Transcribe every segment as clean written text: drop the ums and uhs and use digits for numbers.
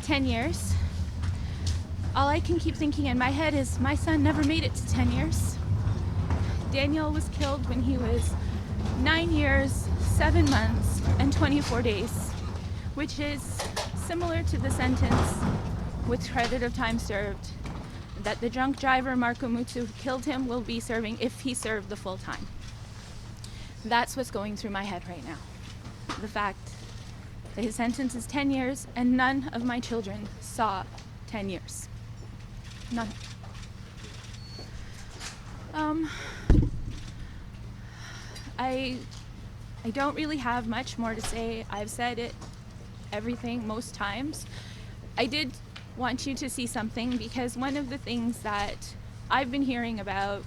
10 years. All I can keep thinking in my head is my son never made it to 10 years. Daniel was killed when he was 9 years, 7 months, and 24 days, which is similar to the sentence with credit of time served that the drunk driver Marco Muzzo who killed him will be serving if he served the full time. That's what's going through my head right now. The fact that his sentence is 10 years and none of my children saw 10 years. None. I don't really have much more to say. I've said it, everything, most times. I did want you to see something because one of the things that I've been hearing about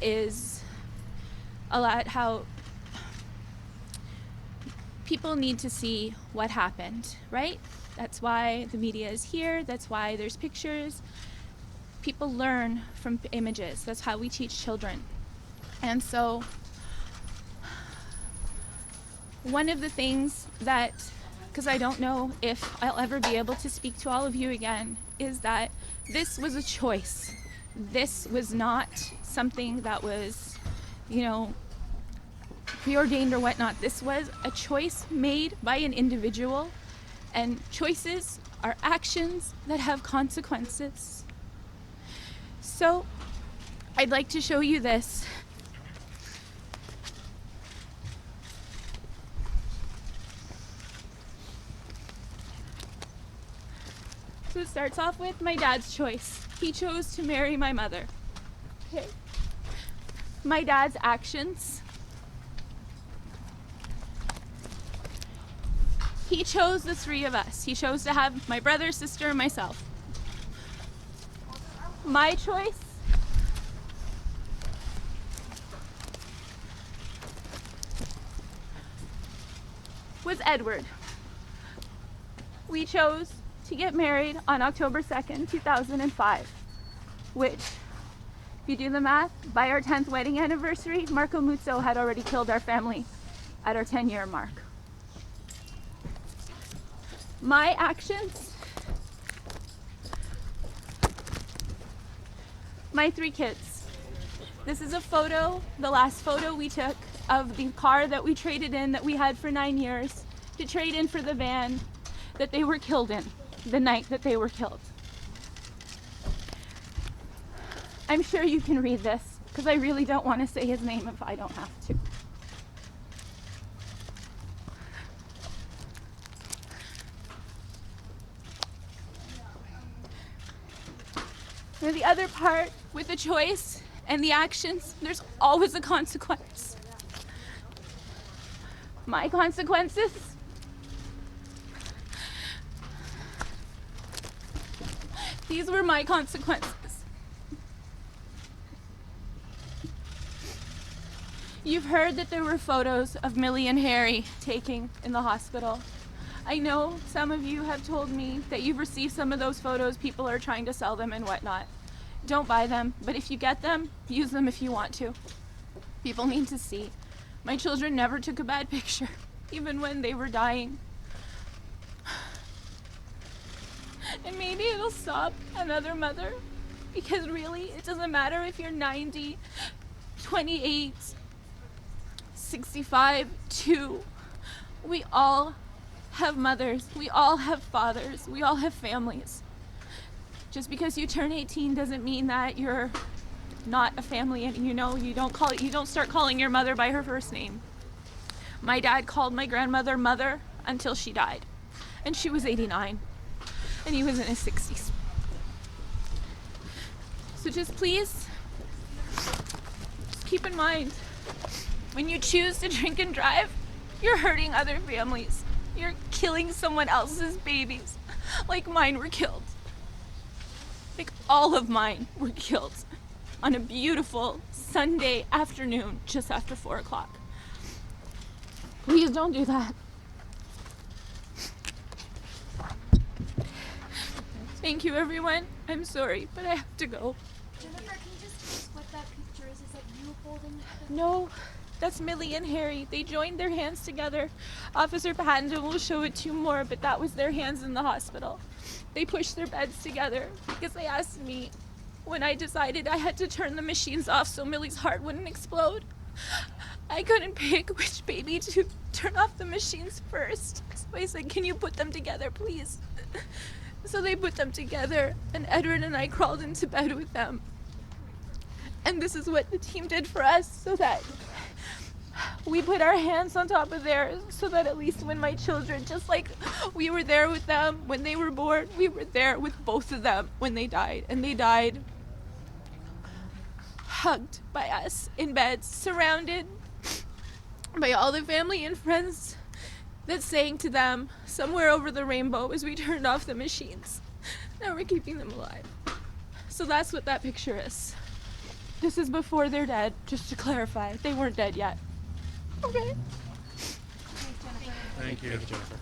is a lot how people need to see what happened, right? That's why the media is here. That's why there's pictures. People learn from images. That's how we teach children. And so one of the things that, because I don't know if I'll ever be able to speak to all of you again, is that this was a choice. This was not something that was, preordained or whatnot. This was a choice made by an individual, and choices are actions that have consequences. So I'd like to show you this. So it starts off with my dad's choice. He chose to marry my mother. Okay. My dad's actions. He chose the three of us. He chose to have my brother, sister, and myself. My choice. Was Edward. We chose to get married on October 2nd, 2005, which, if you do the math, by our 10th wedding anniversary, Marco Muzzo had already killed our family at our 10-year mark. My actions, my 3 kids. This is a photo, the last photo we took of the car that we traded in that we had for 9 years to trade in for the van that they were killed in. The night that they were killed. I'm sure you can read this because I really don't want to say his name if I don't have to. And the other part with the choice and the actions, there's always a consequence. My consequences. These were my consequences. You've heard that there were photos of Millie and Harry taking in the hospital. I know some of you have told me that you've received some of those photos. People are trying to sell them and whatnot. Don't buy them, but if you get them, use them if you want to. People need to see. My children never took a bad picture, even when they were dying. And maybe it'll stop another mother, because really, it doesn't matter if you're 90, 28, 65, 2. We all have mothers. We all have fathers. We all have families. Just because you turn 18 doesn't mean that you're not a family, and you don't start calling your mother by her first name. My dad called my grandmother mother until she died, and she was 89. And he was in his 60s. So just please keep in mind, when you choose to drink and drive, you're hurting other families. You're killing someone else's babies, like mine were killed. Like all of mine were killed on a beautiful Sunday afternoon just after 4 o'clock. Please don't do that. Thank you, everyone. I'm sorry, but I have to go. Jennifer, can you just tell us what that picture is? Is that you holding the... No, that's Millie and Harry. They joined their hands together. Officer Patten will show it to you more, but that was their hands in the hospital. They pushed their beds together because they asked me when I decided I had to turn the machines off so Millie's heart wouldn't explode. I couldn't pick which baby to turn off the machines first. So I said, can you put them together, please? So they put them together, and Edward and I crawled into bed with them. And this is what the team did for us, so that we put our hands on top of theirs, so that at least when my children, just like we were there with them when they were born, we were there with both of them when they died. And they died hugged by us in beds, surrounded by all the family and friends that sang to them somewhere over the rainbow as we turned off the machines. Now we're keeping them alive. So that's what that picture is. This is before they're dead, just to clarify. They weren't dead yet. Okay. Thank you, Jennifer.